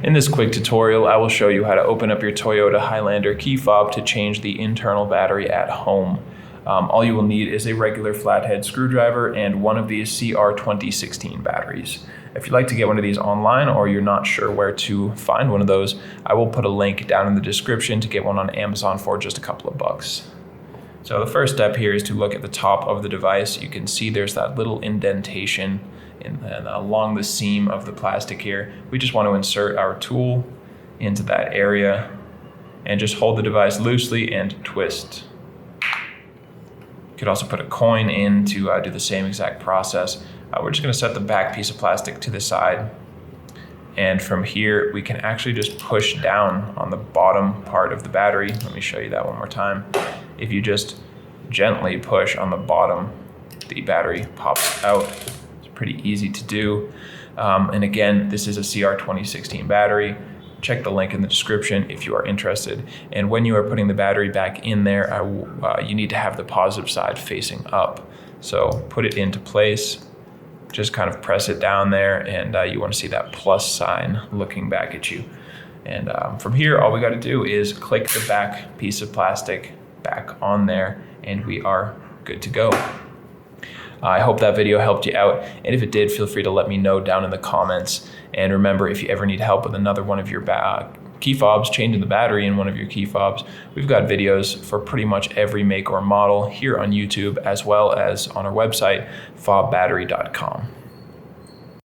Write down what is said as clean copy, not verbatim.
In this quick tutorial, I will show you how to open up your Toyota Highlander key fob to change the internal battery at home. All you will need is a regular flathead screwdriver and one of these CR2016 batteries. If you'd like to get one of these online or you're not sure where to find one of those, I will put a link down in the description to get one on Amazon for just a couple of bucks. So the first step here is to look at the top of the device. You can see there's that little indentation along the seam of the plastic here. We just want to insert our tool into that area and just hold the device loosely and twist. You could also put a coin in to do the same exact process. We're just going to set the back piece of plastic to the side, and from here we can actually just push down on the bottom part of the battery. Let me show you that one more time. If you just gently push on the bottom, the battery pops out. It's pretty easy to do. And again, this is a CR2016 battery. Check the link in the description if you are interested. And when you are putting the battery back in there, you need to have the positive side facing up. So put it into place, just kind of press it down there, and you want to see that plus sign looking back at you. And from here, all we got to do is click the back piece of plastic back on there, and we are good to go. I hope that video helped you out, and if it did, feel free to let me know down in the comments. And remember, if you ever need help with another one of your key fobs, changing the battery in one of your key fobs, we've got videos for pretty much every make or model here on YouTube, as well as on our website, fobbattery.com.